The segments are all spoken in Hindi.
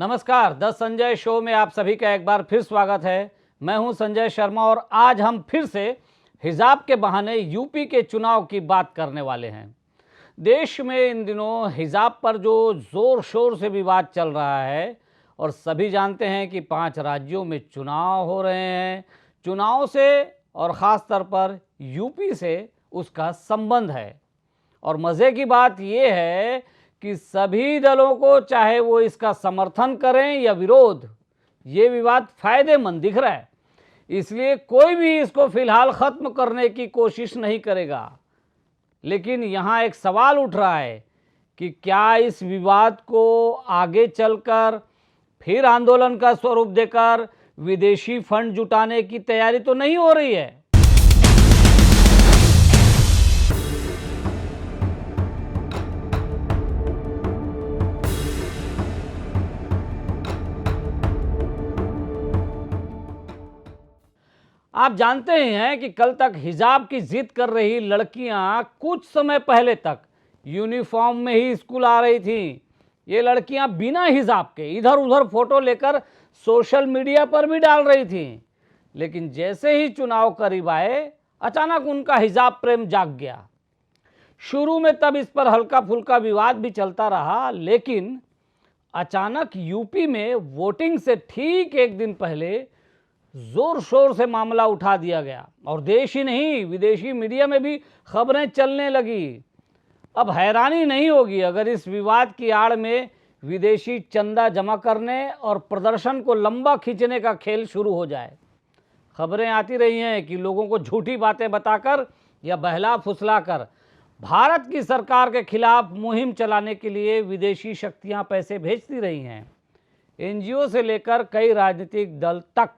नमस्कार, द संजय शो में आप सभी का एक बार फिर स्वागत है। मैं हूं संजय शर्मा और आज हम फिर से हिजाब के बहाने यूपी के चुनाव की बात करने वाले हैं। देश में इन दिनों हिजाब पर जो ज़ोर शोर से विवाद चल रहा है और सभी जानते हैं कि 5 राज्यों में चुनाव हो रहे हैं। चुनाव से और ख़ास तौर पर यूपी से उसका संबंध है और मज़े की बात यह है कि सभी दलों को, चाहे वो इसका समर्थन करें या विरोध, ये विवाद फायदेमंद दिख रहा है। इसलिए कोई भी इसको फिलहाल ख़त्म करने की कोशिश नहीं करेगा। लेकिन यहाँ एक सवाल उठ रहा है कि क्या इस विवाद को आगे चलकर फिर आंदोलन का स्वरूप देकर विदेशी फंड जुटाने की तैयारी तो नहीं हो रही है। आप जानते ही हैं कि कल तक हिजाब की जिद कर रही लड़कियां कुछ समय पहले तक यूनिफॉर्म में ही स्कूल आ रही थीं। ये लड़कियां बिना हिजाब के इधर उधर फोटो लेकर सोशल मीडिया पर भी डाल रही थीं। लेकिन जैसे ही चुनाव करीब आए, अचानक उनका हिजाब प्रेम जाग गया। शुरू में तब इस पर हल्का फुल्का विवाद भी चलता रहा, लेकिन अचानक यूपी में वोटिंग से ठीक एक दिन पहले जोर शोर से मामला उठा दिया गया और देश ही नहीं, विदेशी मीडिया में भी खबरें चलने लगी। अब हैरानी नहीं होगी अगर इस विवाद की आड़ में विदेशी चंदा जमा करने और प्रदर्शन को लंबा खींचने का खेल शुरू हो जाए। खबरें आती रही हैं कि लोगों को झूठी बातें बताकर या बहला फुसलाकर भारत की सरकार के खिलाफ मुहिम चलाने के लिए विदेशी शक्तियां पैसे भेजती रही हैं। एनजीओ से लेकर कई राजनीतिक दल तक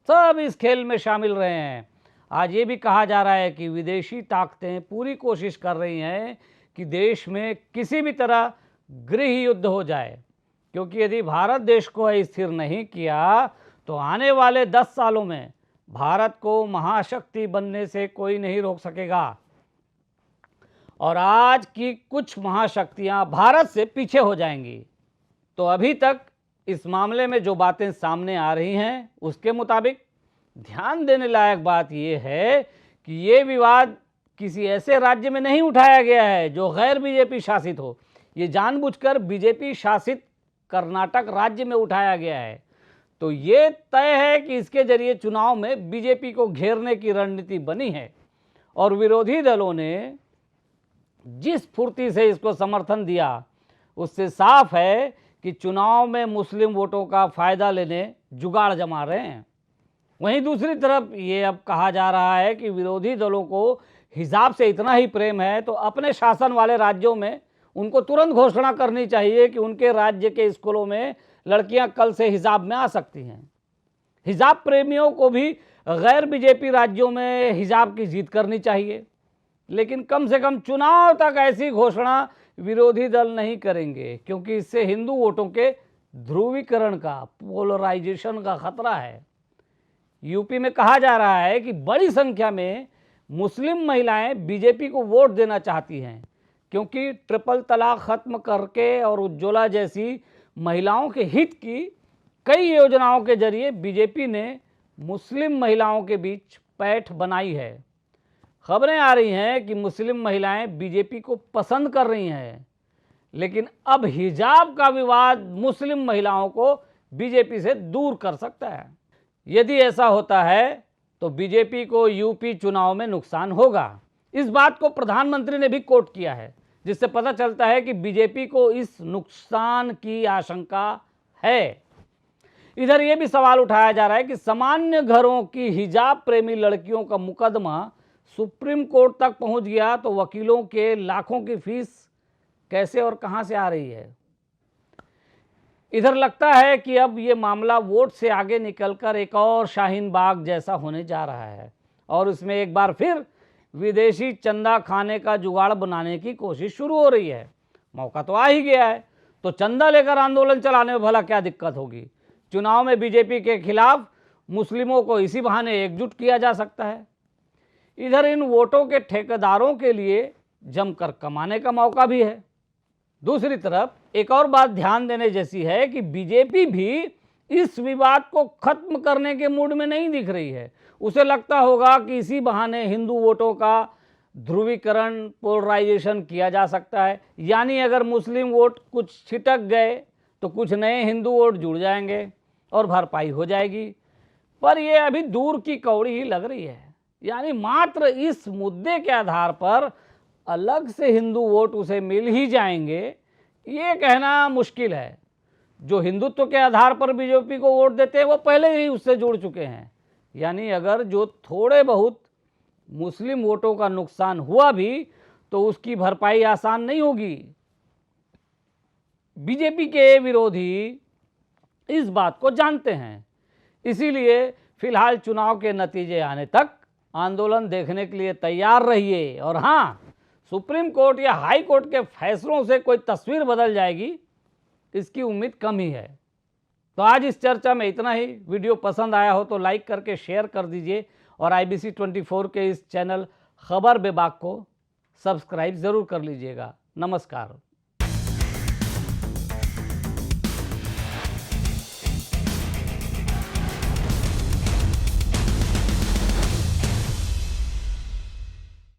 सब इस खेल में शामिल रहे हैं। आज ये भी कहा जा रहा है कि विदेशी ताकतें पूरी कोशिश कर रही हैं कि देश में किसी भी तरह गृह युद्ध हो जाए, क्योंकि यदि भारत देश को स्थिर नहीं किया तो आने वाले 10 सालों में भारत को महाशक्ति बनने से कोई नहीं रोक सकेगा। और आज की कुछ महाशक्तियां भारत से पीछे हो जाएंगी। तो अभी तक इस मामले में जो बातें सामने आ रही हैं, उसके मुताबिक ध्यान देने लायक बात यह है कि ये विवाद किसी ऐसे राज्य में नहीं उठाया गया है जो गैर बीजेपी शासित हो। ये जानबूझकर बीजेपी शासित कर्नाटक राज्य में उठाया गया है। तो ये तय है कि इसके जरिए चुनाव में बीजेपी को घेरने की रणनीति बनी है और विरोधी दलों ने जिस फुर्ती से इसको समर्थन दिया, उससे साफ है कि चुनाव में मुस्लिम वोटों का फ़ायदा लेने जुगाड़ जमा रहे हैं। वहीं दूसरी तरफ ये अब कहा जा रहा है कि विरोधी दलों को हिजाब से इतना ही प्रेम है तो अपने शासन वाले राज्यों में उनको तुरंत घोषणा करनी चाहिए कि उनके राज्य के स्कूलों में लड़कियां कल से हिजाब में आ सकती हैं। हिजाब प्रेमियों को भी गैर बीजेपी राज्यों में हिजाब की जिद करनी चाहिए, लेकिन कम से कम चुनाव तक ऐसी घोषणा विरोधी दल नहीं करेंगे, क्योंकि इससे हिंदू वोटों के ध्रुवीकरण का, पोलराइजेशन का खतरा है। यूपी में कहा जा रहा है कि बड़ी संख्या में मुस्लिम महिलाएं बीजेपी को वोट देना चाहती हैं, क्योंकि ट्रिपल तलाक खत्म करके और उज्ज्वला जैसी महिलाओं के हित की कई योजनाओं के जरिए बीजेपी ने मुस्लिम महिलाओं के बीच पैठ बनाई है। खबरें आ रही हैं कि मुस्लिम महिलाएं बीजेपी को पसंद कर रही हैं, लेकिन अब हिजाब का विवाद मुस्लिम महिलाओं को बीजेपी से दूर कर सकता है। यदि ऐसा होता है तो बीजेपी को यूपी चुनाव में नुकसान होगा। इस बात को प्रधानमंत्री ने भी कोट किया है, जिससे पता चलता है कि बीजेपी को इस नुकसान की आशंका है। इधर यह भी सवाल उठाया जा रहा है कि सामान्य घरों की हिजाब प्रेमी लड़कियों का मुकदमा सुप्रीम कोर्ट तक पहुंच गया तो वकीलों के लाखों की फीस कैसे और कहां से आ रही है। इधर लगता है कि अब ये मामला वोट से आगे निकलकर एक और शाहीन बाग जैसा होने जा रहा है और उसमें एक बार फिर विदेशी चंदा खाने का जुगाड़ बनाने की कोशिश शुरू हो रही है। मौका तो आ ही गया है, तो चंदा लेकर आंदोलन चलाने में भला क्या दिक्कत होगी। चुनाव में बीजेपी के खिलाफ मुस्लिमों को इसी बहाने एकजुट किया जा सकता है। इधर इन वोटों के ठेकेदारों के लिए जमकर कमाने का मौका भी है। दूसरी तरफ एक और बात ध्यान देने जैसी है कि बीजेपी भी इस विवाद को खत्म करने के मूड में नहीं दिख रही है। उसे लगता होगा कि इसी बहाने हिंदू वोटों का ध्रुवीकरण, पोलराइजेशन किया जा सकता है। यानी अगर मुस्लिम वोट कुछ छिटक गए तो कुछ नए हिंदू वोट जुड़ जाएंगे और भरपाई हो जाएगी। पर यह अभी दूर की कौड़ी ही लग रही है। यानी मात्र इस मुद्दे के आधार पर अलग से हिंदू वोट उसे मिल ही जाएंगे, ये कहना मुश्किल है। जो हिंदुत्व के आधार पर बीजेपी को वोट देते हैं वो पहले ही उससे जुड़ चुके हैं। यानी अगर जो थोड़े बहुत मुस्लिम वोटों का नुकसान हुआ भी तो उसकी भरपाई आसान नहीं होगी। बीजेपी के विरोधी इस बात को जानते हैं, इसीलिए फिलहाल चुनाव के नतीजे आने तक आंदोलन देखने के लिए तैयार रहिए। और हाँ, सुप्रीम कोर्ट या हाई कोर्ट के फैसलों से कोई तस्वीर बदल जाएगी, इसकी उम्मीद कम ही है। तो आज इस चर्चा में इतना ही। वीडियो पसंद आया हो तो लाइक करके शेयर कर दीजिए और IBC 24 के इस चैनल खबर बेबाक को सब्सक्राइब ज़रूर कर लीजिएगा। नमस्कार।